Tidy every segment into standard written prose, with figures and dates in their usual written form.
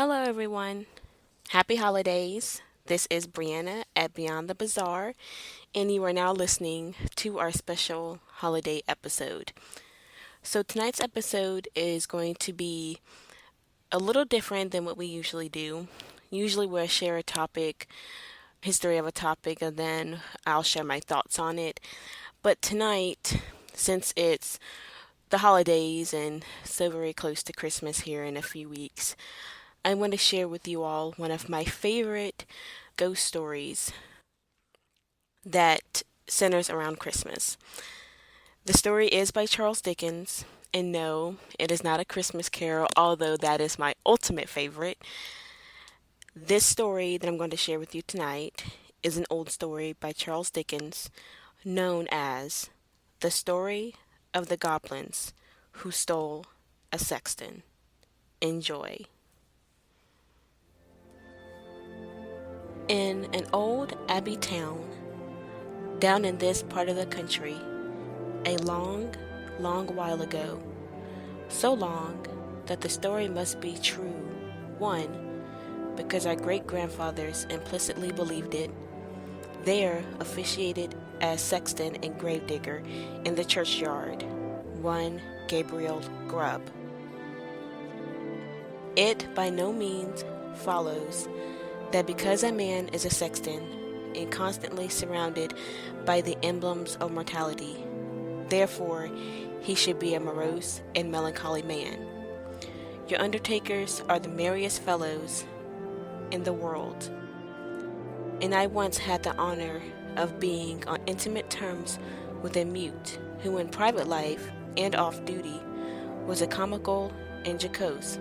Hello, everyone. Happy holidays. This is Brianna at Beyond the Bazaar, and you are now listening to our special holiday episode. So, tonight's episode is going to be a little different than what we usually do. Usually, we'll share a topic, history of a topic, and then I'll share my thoughts on it. But tonight, since it's the holidays and so very close to Christmas here in a few weeks, I want to share with you all one of my favorite ghost stories that centers around Christmas. The story is by Charles Dickens, and no, it is not a Christmas carol, although that is my ultimate favorite. This story that I'm going to share with you tonight is an old story by Charles Dickens known as The Story of the Goblins Who Stole a Sexton. Enjoy. In an old abbey town, down in this part of the country, a long, long while ago, so long that the story must be true, one, because our great-grandfathers implicitly believed it, there officiated as sexton and gravedigger in the churchyard, one Gabriel Grubb. It by no means follows that because a man is a sexton and constantly surrounded by the emblems of mortality, therefore he should be a morose and melancholy man. Your undertakers are the merriest fellows in the world, and I once had the honor of being on intimate terms with a mute who in private life and off duty was a comical and jocose,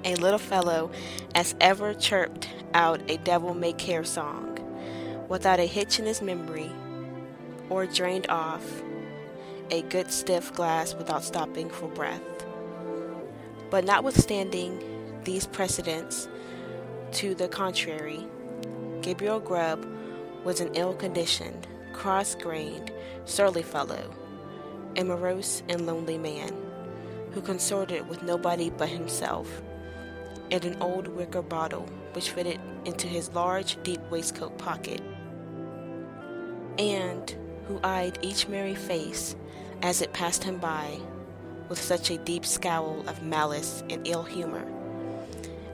a little fellow as ever chirped out a devil-may-care song, without a hitch in his memory, or drained off a good stiff glass without stopping for breath. But notwithstanding these precedents to the contrary, Gabriel Grubb was an ill-conditioned, cross-grained, surly fellow, a morose and lonely man, who consorted with nobody but himself, and an old wicker bottle which fitted into his large, deep waistcoat pocket, and who eyed each merry face as it passed him by with such a deep scowl of malice and ill humor,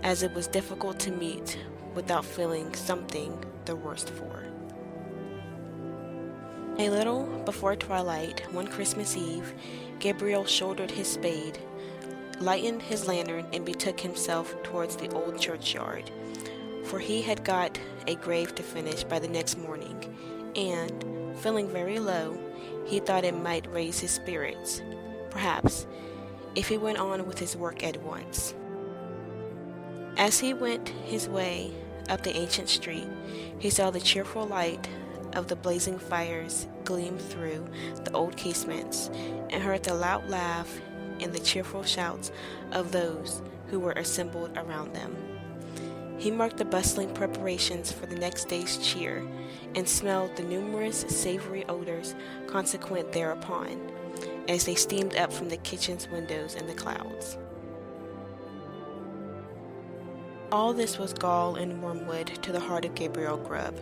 as it was difficult to meet without feeling something the worse for. A little before twilight, one Christmas Eve, Gabriel shouldered his spade, lightened his lantern, and betook himself towards the old churchyard, for he had got a grave to finish by the next morning, and, feeling very low, he thought it might raise his spirits, perhaps, if he went on with his work at once. As he went his way up the ancient street, he saw the cheerful light of the blazing fires gleam through the old casements, and heard the loud laugh and the cheerful shouts of those who were assembled around them. He marked the bustling preparations for the next day's cheer, and smelled the numerous savory odors consequent thereupon, as they steamed up from the kitchen's windows and the clouds. All this was gall and wormwood to the heart of Gabriel Grubb,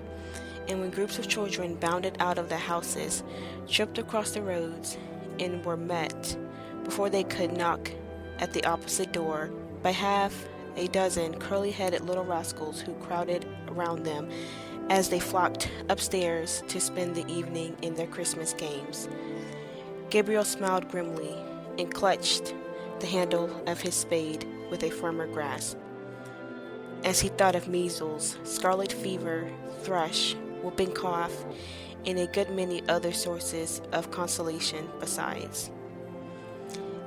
and when groups of children bounded out of the houses, tripped across the roads, and were met, before they could knock at the opposite door, by half a dozen curly-headed little rascals who crowded around them as they flocked upstairs to spend the evening in their Christmas games, Gabriel smiled grimly and clutched the handle of his spade with a firmer grasp, as he thought of measles, scarlet fever, thrush, whooping cough, and a good many other sources of consolation besides.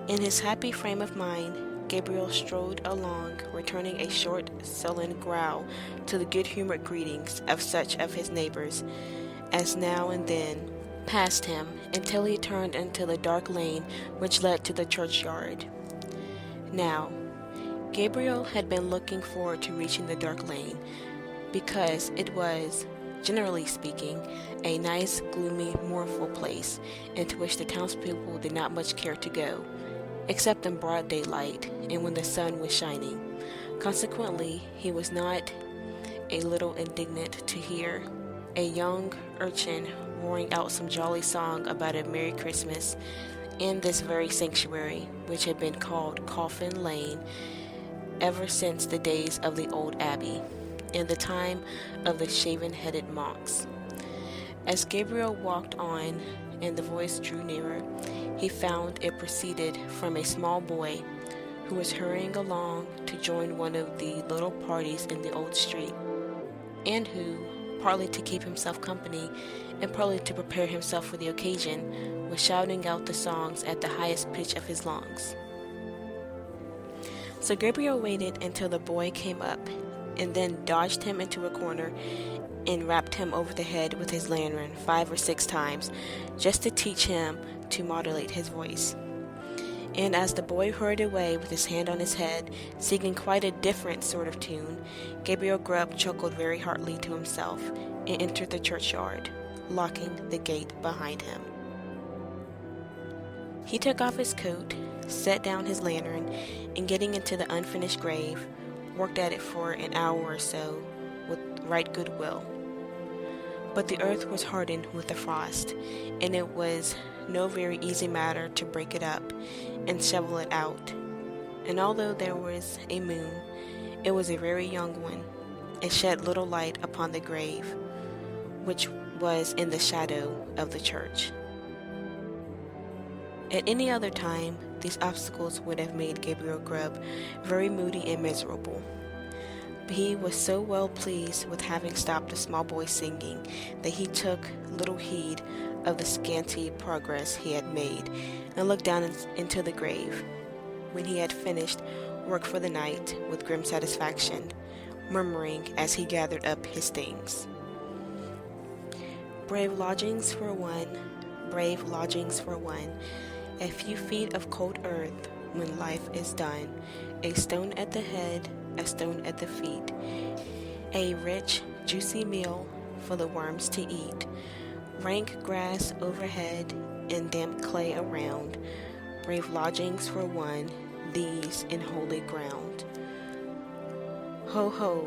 In his happy frame of mind, Gabriel strode along, returning a short, sullen growl to the good-humored greetings of such of his neighbors as now and then passed him, until he turned into the dark lane which led to the churchyard. Now, Gabriel had been looking forward to reaching the dark lane, because it was, generally speaking, a nice, gloomy, mournful place, into which the townspeople did not much care to go, except in broad daylight and when the sun was shining, Consequently, he was not a little indignant to hear a young urchin roaring out some jolly song about a Merry Christmas in this very sanctuary, which had been called Coffin Lane ever since the days of the old abbey, in the time of the shaven-headed monks. As Gabriel walked on and the voice drew nearer, he found it proceeded from a small boy who was hurrying along to join one of the little parties in the old street, and who, partly to keep himself company and partly to prepare himself for the occasion, was shouting out the songs at the highest pitch of his lungs. So Gabriel waited until the boy came up, and then dodged him into a corner and rapped him over the head with his lantern 5 or 6 times, just to teach him to modulate his voice. And as the boy hurried away with his hand on his head, singing quite a different sort of tune, Gabriel Grubb chuckled very heartily to himself and entered the churchyard, locking the gate behind him. He took off his coat, set down his lantern, and getting into the unfinished grave, worked at it for an hour or so with right good will. But the earth was hardened with the frost, and it was no very easy matter to break it up and shovel it out. And although there was a moon, it was a very young one, and shed little light upon the grave, which was in the shadow of the church. At any other time, these obstacles would have made Gabriel Grubb very moody and miserable. But he was so well pleased with having stopped the small boy singing that he took little heed of the scanty progress he had made, and looked down into the grave, when he had finished work for the night, with grim satisfaction, murmuring as he gathered up his things. Brave lodgings for one, brave lodgings for one, a few feet of cold earth when life is done, a stone at the head, a stone at the feet, a rich, juicy meal for the worms to eat, rank grass overhead and damp clay around, brave lodgings for one, these in holy ground. Ho, ho,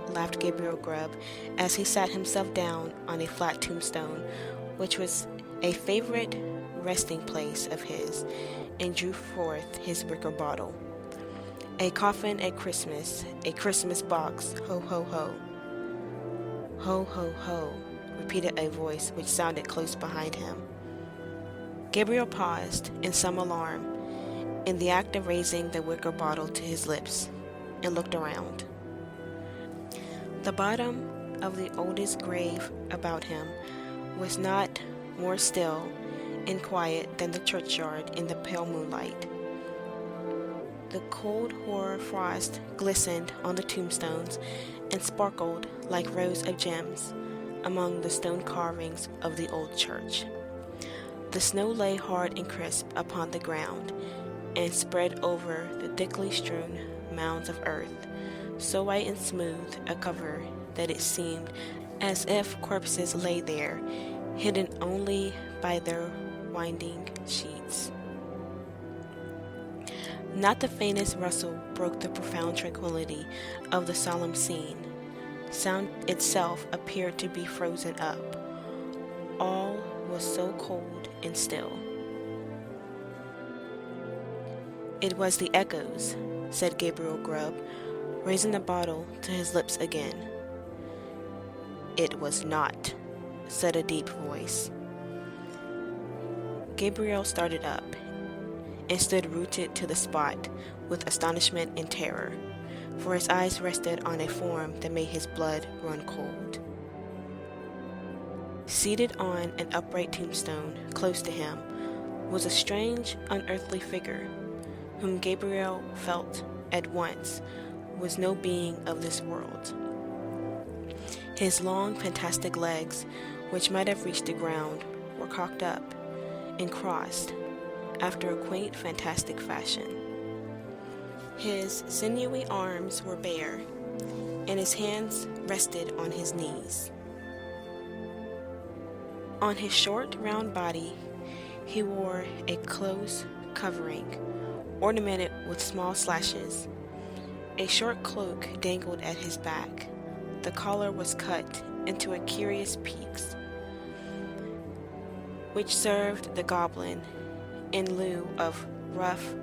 laughed Gabriel Grubb as he sat himself down on a flat tombstone, which was a favorite resting place of his, and drew forth his wicker bottle. A coffin at Christmas, a Christmas box, ho, ho, ho. Ho, ho, ho, repeated a voice which sounded close behind him. Gabriel paused in some alarm, in the act of raising the wicker bottle to his lips, and looked around. The bottom of the oldest grave about him was not more still and quiet than the churchyard in the pale moonlight. The cold hoar frost glistened on the tombstones and sparkled like rows of gems among the stone carvings of the old church. The snow lay hard and crisp upon the ground and spread over the thickly strewn mounds of earth, so white and smooth a cover that it seemed as if corpses lay there, hidden only by their winding sheets. Not the faintest rustle broke the profound tranquility of the solemn scene. Sound itself appeared to be frozen up. All was so cold and still. It was the echoes, said Gabriel Grubb, raising the bottle to his lips again. It was not, said a deep voice. Gabriel started up and stood rooted to the spot with astonishment and terror, for his eyes rested on a form that made his blood run cold. Seated on an upright tombstone close to him was a strange, unearthly figure, whom Gabriel felt at once was no being of this world. His long, fantastic legs, which might have reached the ground, were cocked up and crossed after a quaint, fantastic fashion. His sinewy arms were bare, and his hands rested on his knees. On his short, round body, he wore a close covering, ornamented with small slashes, A short cloak dangled at his back. The collar was cut into a curious peaks, which served the goblin in lieu of ruff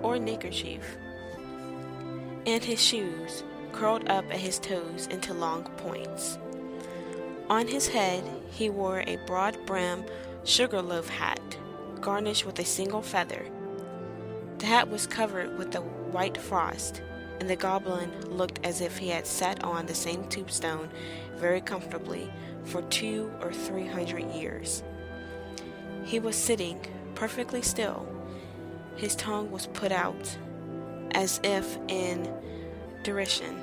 or neckerchief, and his shoes curled up at his toes into long points. On his head he wore a broad-brimmed sugarloaf hat, garnished with a single feather. The hat was covered with a white frost, and the goblin looked as if he had sat on the same tombstone very comfortably for 200 or 300 years. He was sitting perfectly still. His tongue was put out, as if in derision,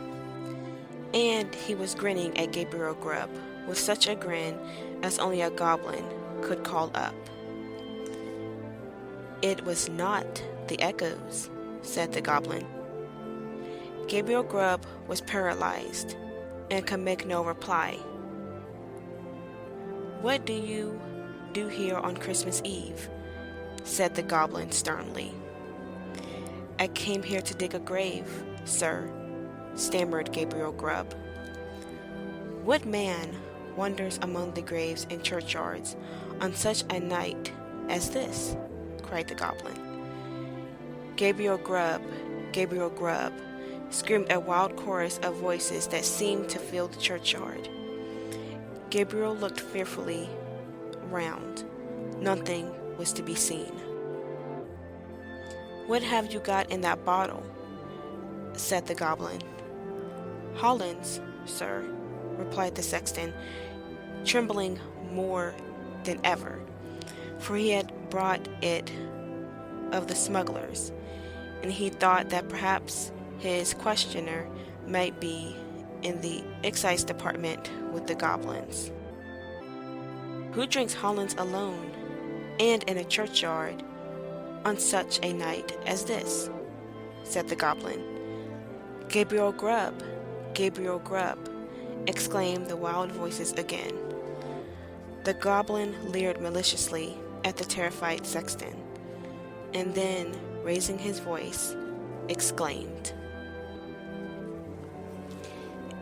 and he was grinning at Gabriel Grubb with such a grin as only a goblin could call up. "It was not the echoes," said the goblin. Gabriel Grubb was paralyzed and could make no reply. "What do you do here on Christmas Eve?" said the goblin sternly. "I came here to dig a grave, sir," stammered Gabriel Grubb. "What man wanders among the graves in churchyards on such a night as this?" cried the goblin. "Gabriel Grubb, Gabriel Grubb," screamed a wild chorus of voices that seemed to fill the churchyard. Gabriel looked fearfully round. Nothing was to be seen. "What have you got in that bottle?" said the goblin. "Hollands, sir," replied the sexton, trembling more than ever, for he had brought it of the smugglers, and he thought that perhaps his questioner might be in the excise department with the goblins. "Who drinks Hollands alone, and in a churchyard, on such a night as this?" said the goblin. "Gabriel Grubb, Gabriel Grubb," exclaimed the wild voices again. The goblin leered maliciously at the terrified sexton, and then, raising his voice, exclaimed,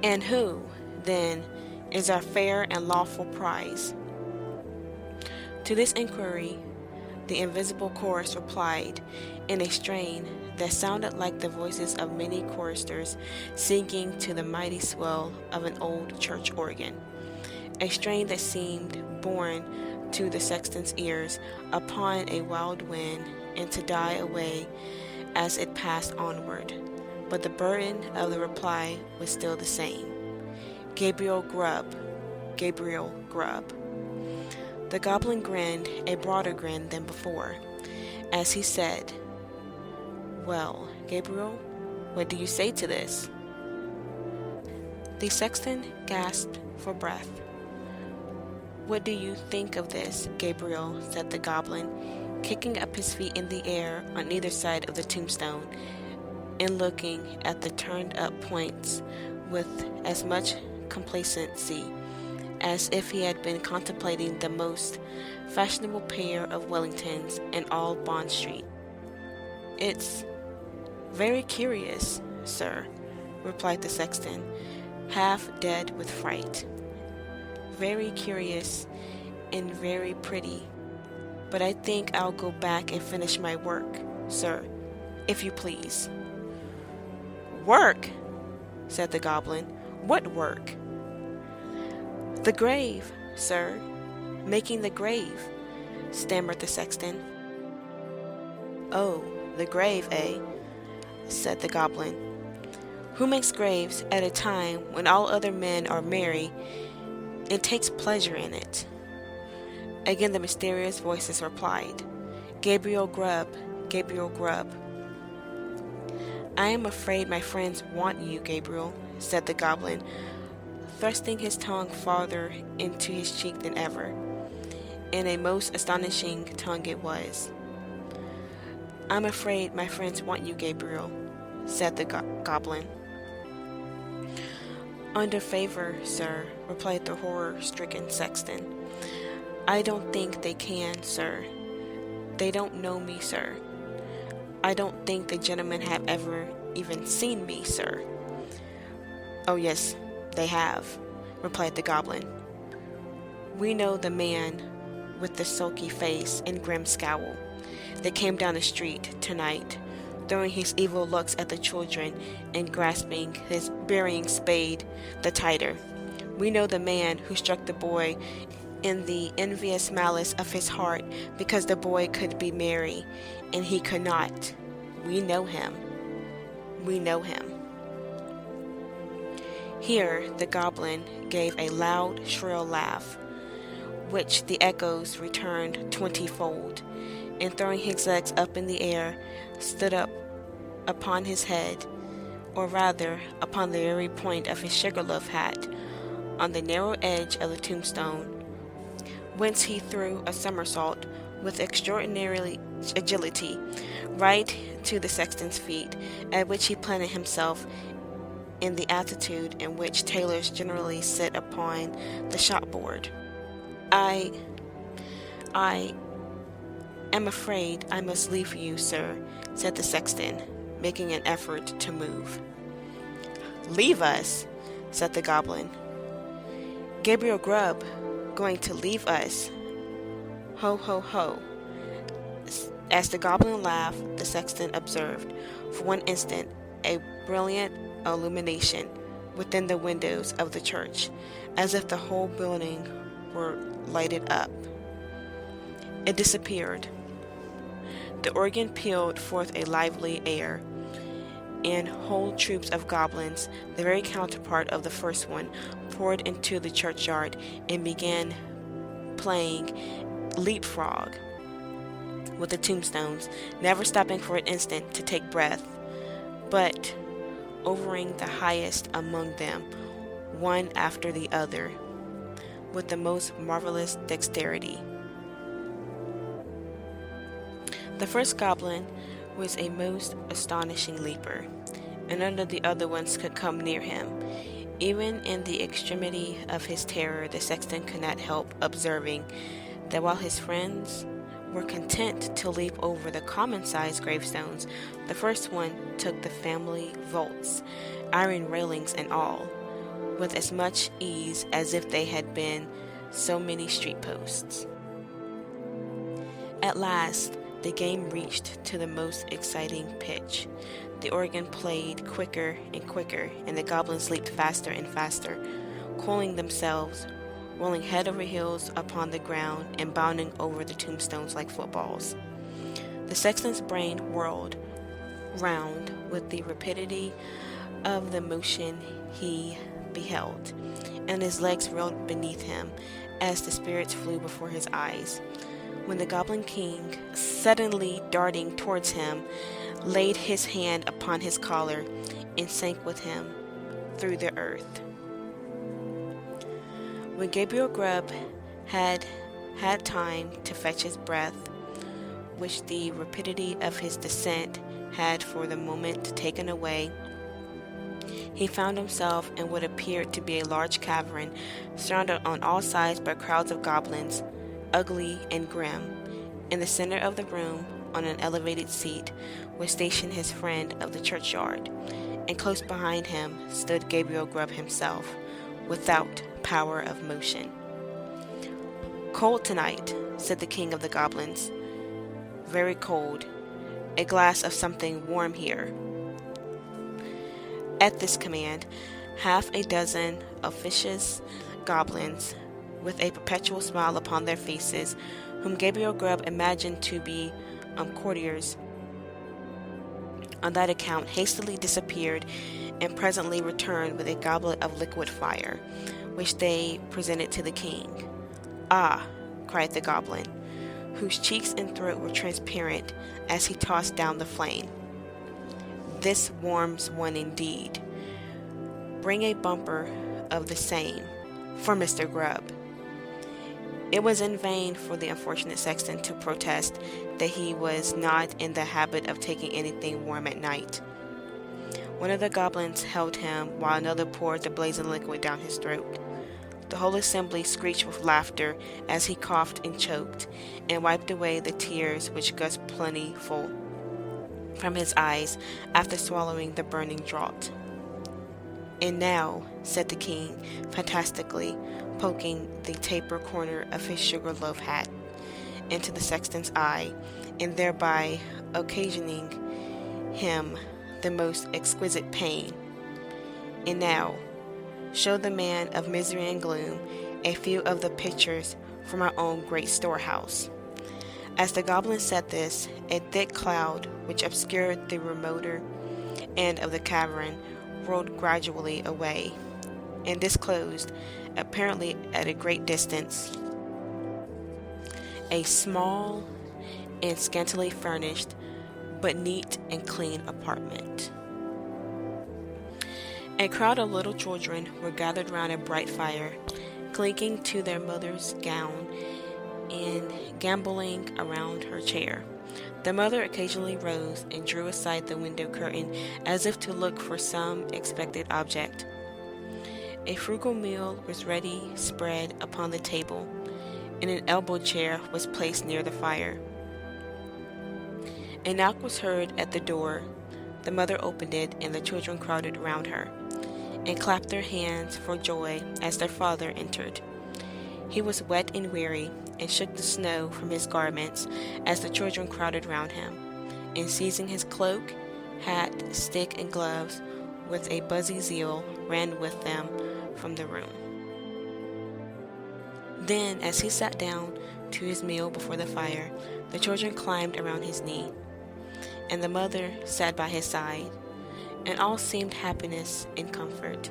"And who, then, is our fair and lawful prize?" To this inquiry, the invisible chorus replied in a strain that sounded like the voices of many choristers singing to the mighty swell of an old church organ, a strain that seemed borne to the sexton's ears upon a wild wind and to die away as it passed onward. But the burden of the reply was still the same. "Gabriel Grubb, Gabriel Grubb." The goblin grinned a broader grin than before, as he said, "Well, Gabriel, what do you say to this?" The sexton gasped for breath. "What do you think of this, Gabriel?" said the goblin, kicking up his feet in the air on either side of the tombstone, and looking at the turned-up points with as much complacency as if he had been contemplating the most fashionable pair of Wellingtons in all Bond Street. "It's very curious, sir," replied the sexton, half dead with fright. "Very curious and very pretty, but I think I'll go back and finish my work, sir, if you please." "Work?" said the goblin. "What work?" "The grave, sir, making the grave," stammered the sexton. "Oh, the grave, eh?" said the goblin. "Who makes graves at a time when all other men are merry and takes pleasure in it?" Again the mysterious voices replied, "Gabriel Grubb, Gabriel Grubb." "I am afraid my friends want you, Gabriel," said the goblin, thrusting his tongue farther into his cheek than ever, and a most astonishing tongue it was. "I'm afraid my friends want you, Gabriel," said the goblin. "Under favor, sir," replied the horror-stricken sexton. "I don't think they can, sir. They don't know me, sir. I don't think the gentlemen have ever even seen me, sir." "Oh yes, they have," replied the goblin. "We know the man with the sulky face and grim scowl that came down the street tonight, throwing his evil looks at the children and grasping his burying spade the tighter. We know the man who struck the boy in the envious malice of his heart because the boy could be merry and he could not. We know him. We know him." Here the goblin gave a loud, shrill laugh, which the echoes returned 20-fold, and throwing his legs up in the air, stood up upon his head, or rather upon the very point of his sugarloaf hat, on the narrow edge of the tombstone, whence he threw a somersault with extraordinary agility right to the sexton's feet, at which he planted himself in the attitude in which tailors generally sit upon the shop-board. I am afraid I must leave you, sir," said the sexton, making an effort to move. "Leave us?" said the goblin. "Gabriel Grubb going to leave us? Ho, ho, ho." As the goblin laughed, the sexton observed, for one instant, a brilliant illumination within the windows of the church, as if the whole building were lighted up. It disappeared. The organ pealed forth a lively air, and whole troops of goblins, the very counterpart of the first one, poured into the churchyard and began playing leapfrog with the tombstones, never stopping for an instant to take breath, but overing the highest among them, one after the other, with the most marvelous dexterity. The first goblin was a most astonishing leaper, and none of the other ones could come near him. Even in the extremity of his terror, the sexton could not help observing that while his friends were content to leap over the common-sized gravestones, the first one took the family vaults, iron railings and all, with as much ease as if they had been so many street posts. At last, the game reached to the most exciting pitch. The organ played quicker and quicker, and the goblins leaped faster and faster, coiling themselves, rolling head over heels upon the ground, and bounding over the tombstones like footballs. The sexton's brain whirled round with the rapidity of the motion he beheld, and his legs reeled beneath him as the spirits flew before his eyes, when the Goblin King, suddenly darting towards him, laid his hand upon his collar and sank with him through the earth. When Gabriel Grubb had had time to fetch his breath, which the rapidity of his descent had for the moment taken away, he found himself in what appeared to be a large cavern, surrounded on all sides by crowds of goblins, ugly and grim. In the center of the room, on an elevated seat, was stationed his friend of the churchyard, and close behind him stood Gabriel Grubb himself, without power of motion. "Cold tonight," said the king of the goblins. "Very cold. A glass of something warm here." At this command, half a dozen officious goblins, with a perpetual smile upon their faces, whom Gabriel Grubb imagined to be courtiers, on that account hastily disappeared, and presently returned with a goblet of liquid fire, which they presented to the king. "Ah," cried the goblin, whose cheeks and throat were transparent as he tossed down the flame, "this warms one indeed. Bring a bumper of the same for Mr. Grubb." It was in vain for the unfortunate sexton to protest that he was not in the habit of taking anything warm at night. One of the goblins held him, while another poured the blazing liquid down his throat. The whole assembly screeched with laughter as he coughed and choked, and wiped away the tears which gushed plentiful from his eyes after swallowing the burning draught. "And now," said the king, fantastically, poking the taper corner of his sugar loaf hat into the sexton's eye, and thereby occasioning him the most exquisite pain. "And now, show the man of misery and gloom a few of the pictures from our own great storehouse." As the goblin said this, a thick cloud, which obscured the remoter end of the cavern, rolled gradually away, and disclosed, apparently at a great distance, a small and scantily furnished, but neat and clean apartment. A crowd of little children were gathered round a bright fire, clinging to their mother's gown and gambolling around her chair. The mother occasionally rose and drew aside the window curtain as if to look for some expected object. A frugal meal was ready spread upon the table, and an elbow chair was placed near the fire. A knock was heard at the door. The mother opened it, and the children crowded round her, and clapped their hands for joy as their father entered. He was wet and weary, and shook the snow from his garments as the children crowded round him, and seizing his cloak, hat, stick, and gloves, with a buzzy zeal, ran with them from the room. Then, as he sat down to his meal before the fire, the children climbed around his knee, and the mother sat by his side, and all seemed happiness and comfort.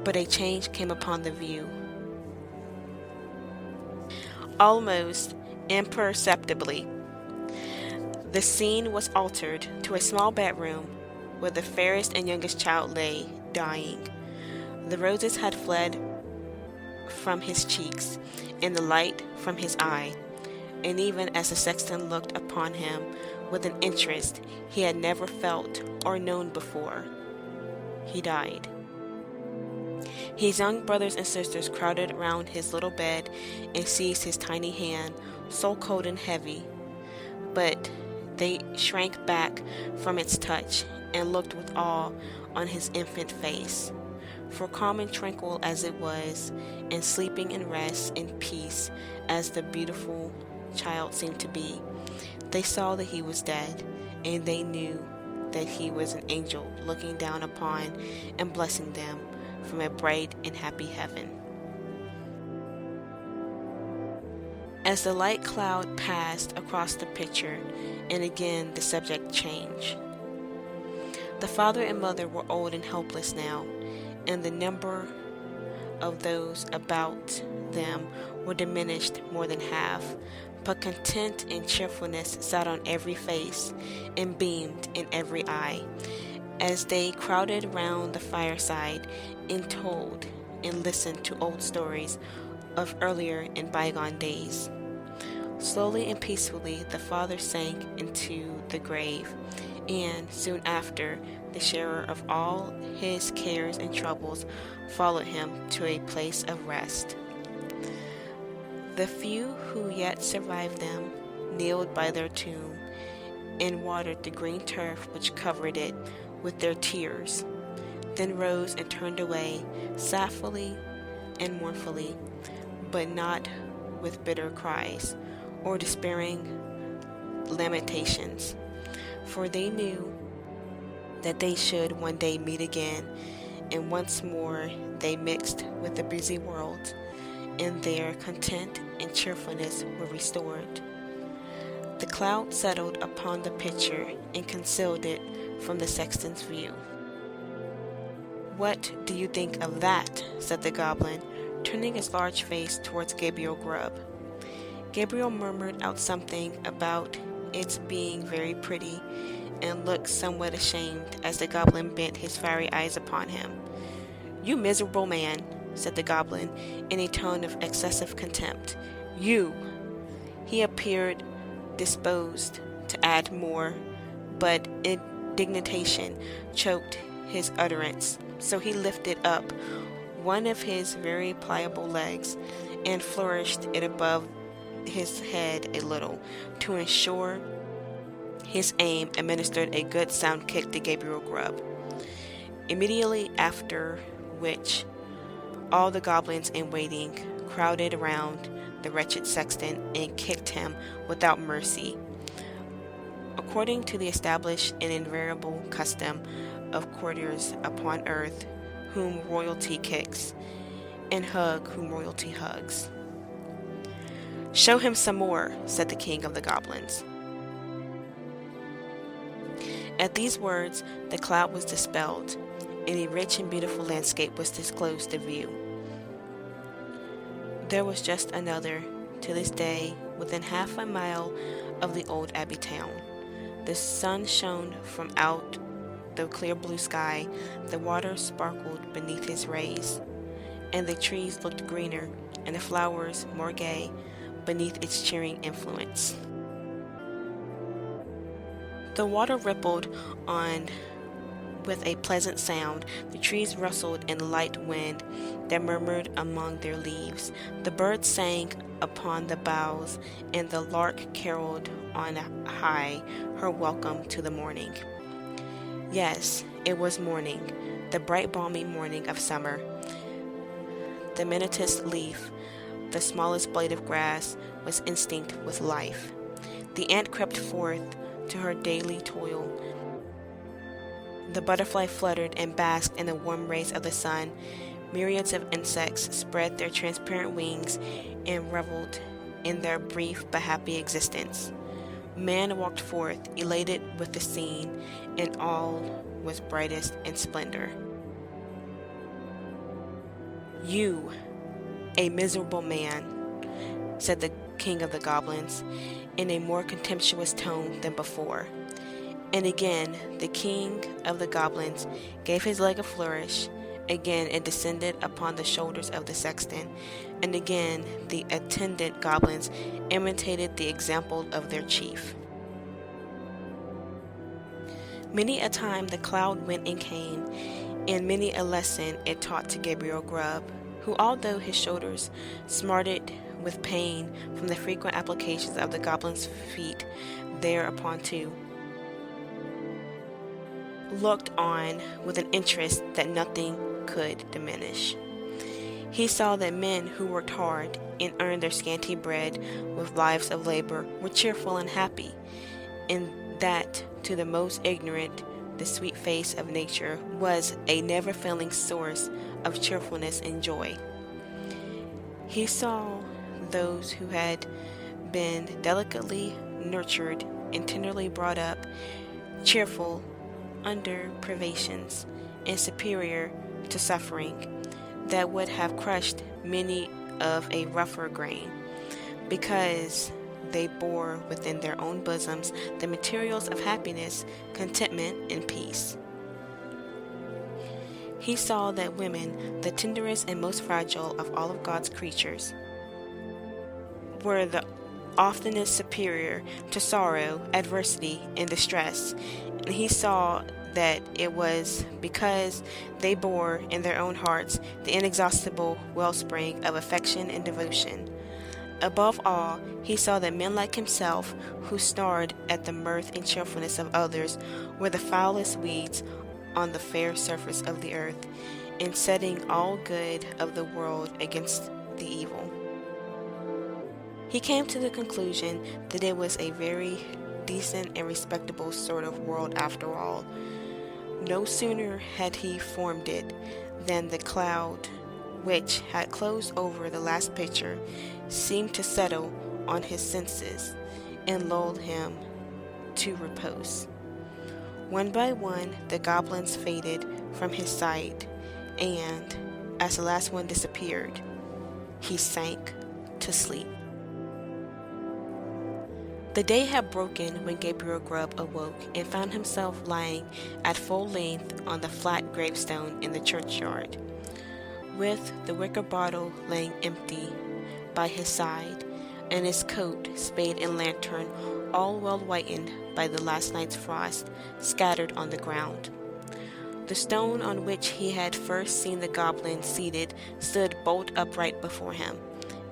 But a change came upon the view. Almost imperceptibly, the scene was altered to a small bedroom where the fairest and youngest child lay, dying. The roses had fled from his cheeks, and the light from his eye, and even as the sexton looked upon him with an interest he had never felt or known before, he died. His young brothers and sisters crowded round his little bed and seized his tiny hand, so cold and heavy, but they shrank back from its touch and looked with awe on his infant face. For calm and tranquil as it was, and sleeping in rest and peace as the beautiful child seemed to be, they saw that he was dead, and they knew that he was an angel looking down upon and blessing them from a bright and happy heaven. As the light cloud passed across the picture, and again the subject changed. The father and mother were old and helpless now, and the number of those about them were diminished more than half, but content and cheerfulness sat on every face and beamed in every eye, as they crowded round the fireside and told and listened to old stories of earlier and bygone days. Slowly and peacefully the father sank into the grave, and soon after the sharer of all his cares and troubles followed him to a place of rest. The few who yet survived them kneeled by their tomb and watered the green turf which covered it with their tears, then rose and turned away, sadly and mournfully, but not with bitter cries or despairing lamentations, for they knew that they should one day meet again, and once more they mixed with the busy world, and their content and cheerfulness were restored. The cloud settled upon the picture and concealed it from the sexton's view. "What do you think of that?" said the goblin, turning his large face towards Gabriel Grubb. Gabriel murmured out something about its being very pretty, and looked somewhat ashamed as the goblin bent his fiery eyes upon him. "You miserable man," said the goblin in a tone of excessive contempt. "You!" He appeared disposed to add more, but indignation choked his utterance, so he lifted up one of his very pliable legs and flourished it above his head a little, to ensure his aim administered a good sound kick to Gabriel Grubb, immediately after which all the goblins in waiting crowded around the wretched sexton and kicked him without mercy, according to the established and invariable custom of courtiers upon earth, whom royalty kicks, and hug whom royalty hugs. "Show him some more," said the king of the goblins. At these words, the cloud was dispelled, and a rich and beautiful landscape was disclosed to view. There was just another, to this day, within half a mile of the old abbey town. The sun shone from out the clear blue sky, the water sparkled beneath his rays, and the trees looked greener, and the flowers more gay, beneath its cheering influence. The water rippled on with a pleasant sound, the trees rustled in the light wind that murmured among their leaves, the birds sang upon the boughs, and the lark caroled on high her welcome to the morning. Yes, it was morning, the bright balmy morning of summer. The minutest leaf, the smallest blade of grass, was instinct with life. The ant crept forth to her daily toil. The butterfly fluttered and basked in the warm rays of the sun. Myriads of insects spread their transparent wings and reveled in their brief but happy existence. Man walked forth, elated with the scene, and all was brightest in splendor. "You, a miserable man," said the king of the goblins, in a more contemptuous tone than before. And again the king of the goblins gave his leg a flourish. Again it descended upon the shoulders of the sexton, and again the attendant goblins imitated the example of their chief. Many a time the cloud went and came, and many a lesson it taught to Gabriel Grubb, who, although his shoulders smarted with pain from the frequent applications of the goblin's feet thereupon too, looked on with an interest that nothing could diminish. He saw that men who worked hard and earned their scanty bread with lives of labor were cheerful and happy, and that to the most ignorant the sweet face of nature was a never-failing source of cheerfulness and joy. He saw those who had been delicately nurtured and tenderly brought up, cheerful under privations, and superior to suffering that would have crushed many of a rougher grain, because they bore within their own bosoms the materials of happiness, contentment, and peace. He saw that women, the tenderest and most fragile of all of God's creatures, were the oftenest superior to sorrow, adversity, and distress, and he saw that it was because they bore in their own hearts the inexhaustible wellspring of affection and devotion. Above all, he saw that men like himself, who snarled at the mirth and cheerfulness of others, were the foulest weeds on the fair surface of the earth, in setting all good of the world against the evil. He came to the conclusion that it was a very decent and respectable sort of world after all. No sooner had he formed it than the cloud which had closed over the last picture seemed to settle on his senses and lulled him to repose. One by one the goblins faded from his sight, and as the last one disappeared, he sank to sleep. The day had broken when Gabriel Grubb awoke and found himself lying at full length on the flat gravestone in the churchyard, with the wicker bottle laying empty by his side, and his coat, spade, and lantern, all well whitened by the last night's frost, scattered on the ground. The stone on which he had first seen the goblin seated stood bolt upright before him,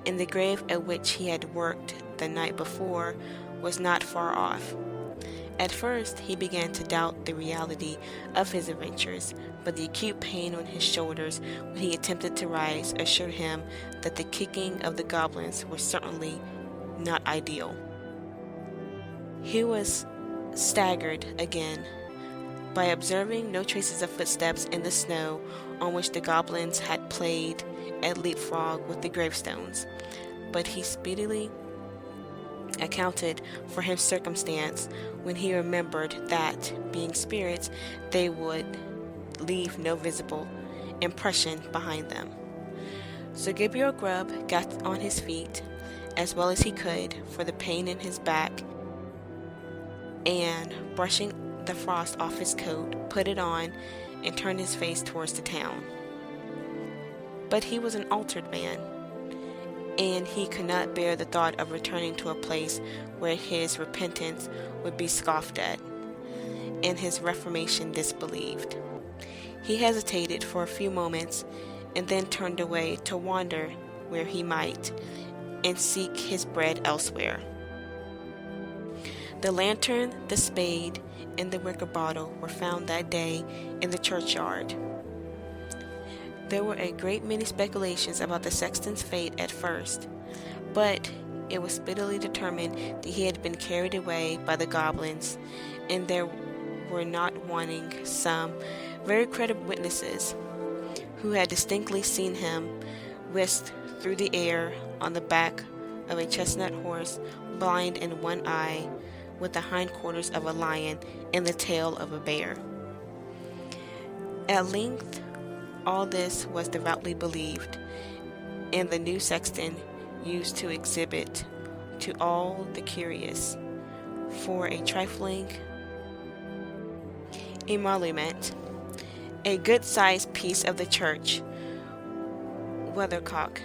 and the grave at which he had worked the night before was not far off. At first, he began to doubt the reality of his adventures, but the acute pain on his shoulders when he attempted to rise assured him that the kicking of the goblins was certainly not ideal. He was staggered again by observing no traces of footsteps in the snow on which the goblins had played at leapfrog with the gravestones, but he speedily accounted for his circumstance when he remembered that, being spirits, they would leave no visible impression behind them. So Gabriel Grubb got on his feet as well as he could for the pain in his back, and brushing the frost off his coat, put it on and turned his face towards the town. But he was an altered man, and he could not bear the thought of returning to a place where his repentance would be scoffed at, and his reformation disbelieved. He hesitated for a few moments, and then turned away to wander where he might, and seek his bread elsewhere. The lantern, the spade, and the wicker bottle were found that day in the churchyard. There were a great many speculations about the sexton's fate at first, but it was speedily determined that he had been carried away by the goblins, and there were not wanting some very credible witnesses who had distinctly seen him whisked through the air on the back of a chestnut horse, blind in one eye, with the hindquarters of a lion and the tail of a bear. At length, all this was devoutly believed, and the new sexton used to exhibit to all the curious, for a trifling emolument, a good-sized piece of the church weathercock,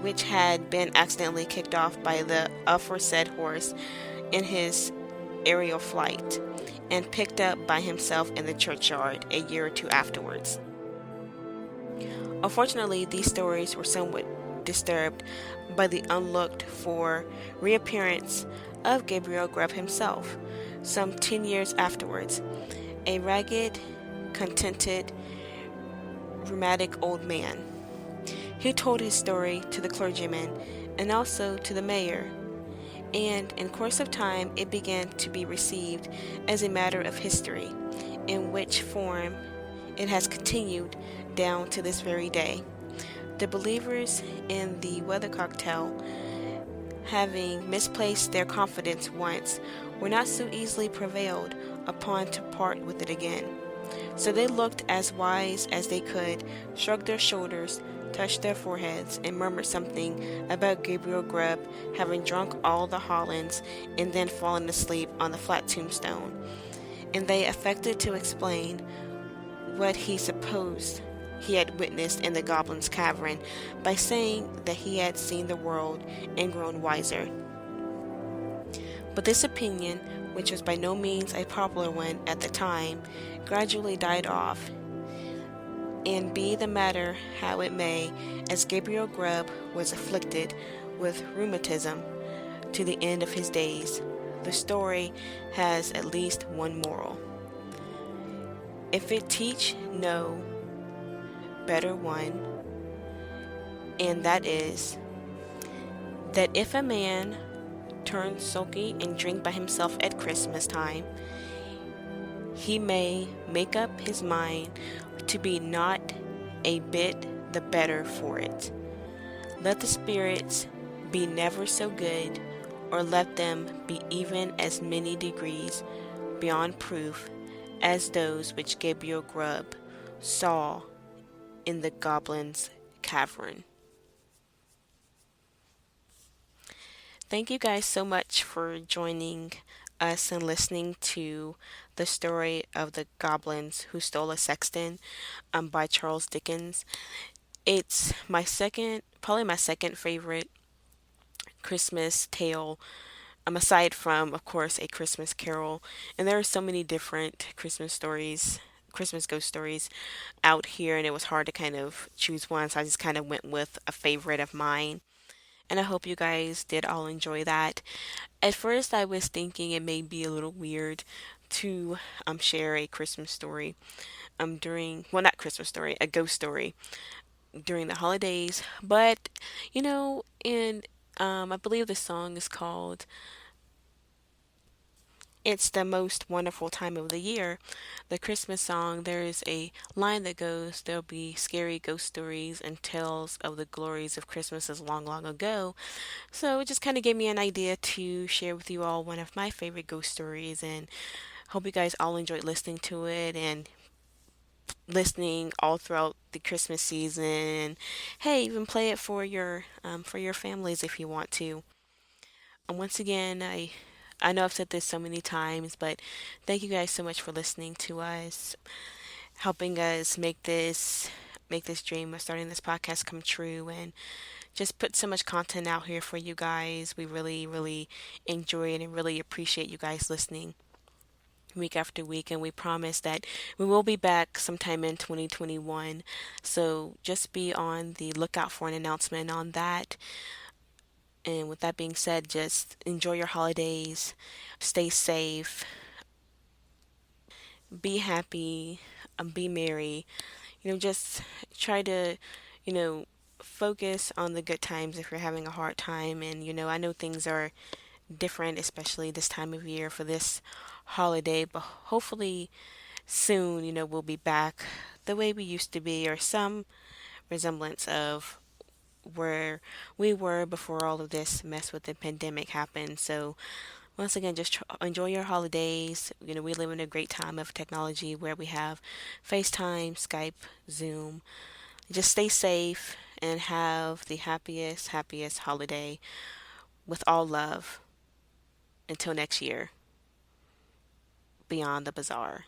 which had been accidentally kicked off by the aforesaid horse in his aerial flight, and picked up by himself in the churchyard a year or two afterwards. Unfortunately, these stories were somewhat disturbed by the unlooked-for reappearance of Gabriel Grubb himself, some 10 years afterwards, a ragged, contented, rheumatic old man. He told his story to the clergyman and also to the mayor, and in course of time it began to be received as a matter of history, in which form it has continued down to this very day. The believers in the weathercock tale, having misplaced their confidence once, were not so easily prevailed upon to part with it again. So they looked as wise as they could, shrugged their shoulders, touched their foreheads, and murmured something about Gabriel Grubb having drunk all the Hollands and then fallen asleep on the flat tombstone. And they affected to explain what he supposed he had witnessed in the goblin's cavern by saying that he had seen the world and grown wiser. But this opinion, which was by no means a popular one at the time, gradually died off. And be the matter how it may, as Gabriel Grubb was afflicted with rheumatism to the end of his days, the story has at least one moral. If it teach no better one, and that is, that if a man turn sulky and drink by himself at Christmas time, he may make up his mind to be not a bit the better for it. Let the spirits be never so good, or let them be even as many degrees beyond proof as those which Gabriel Grubb saw in the goblin's cavern. Thank you guys so much for joining us and listening to the story of the goblins who stole a sexton by Charles Dickens. It's probably my second favorite Christmas tale, aside from, of course, A Christmas Carol. And there are so many different Christmas ghost stories out here, and it was hard to kind of choose one, so I just kind of went with a favorite of mine. And I hope you guys did all enjoy that. At first, I was thinking it may be a little weird to share a Christmas story during, well, not Christmas story, a ghost story during the holidays. But, and I believe the song is called It's the Most Wonderful Time of the Year. The Christmas song, there's a line that goes, there'll be scary ghost stories and tales of the glories of Christmases long, long ago. So it just kind of gave me an idea to share with you all one of my favorite ghost stories, and hope you guys all enjoyed listening to it and listening all throughout the Christmas season. Hey, even play it for your families if you want to. And once again, I know I've said this so many times, but thank you guys so much for listening to us, helping us make this dream of starting this podcast come true, and just put so much content out here for you guys. We really, really enjoy it and really appreciate you guys listening week after week. And we promise that we will be back sometime in 2021. So just be on the lookout for an announcement on that. And with that being said, just enjoy your holidays, stay safe, be happy, be merry. Just try to, you know, focus on the good times if you're having a hard time. And, I know things are different, especially this time of year for this holiday, but hopefully soon, we'll be back the way we used to be, or some resemblance of where we were before all of this mess with the pandemic happened. So, once again, just enjoy your holidays. We live in a great time of technology where we have FaceTime, Skype, Zoom. Just stay safe and have the happiest, happiest holiday with all love. Until next year, beyond the bazaar.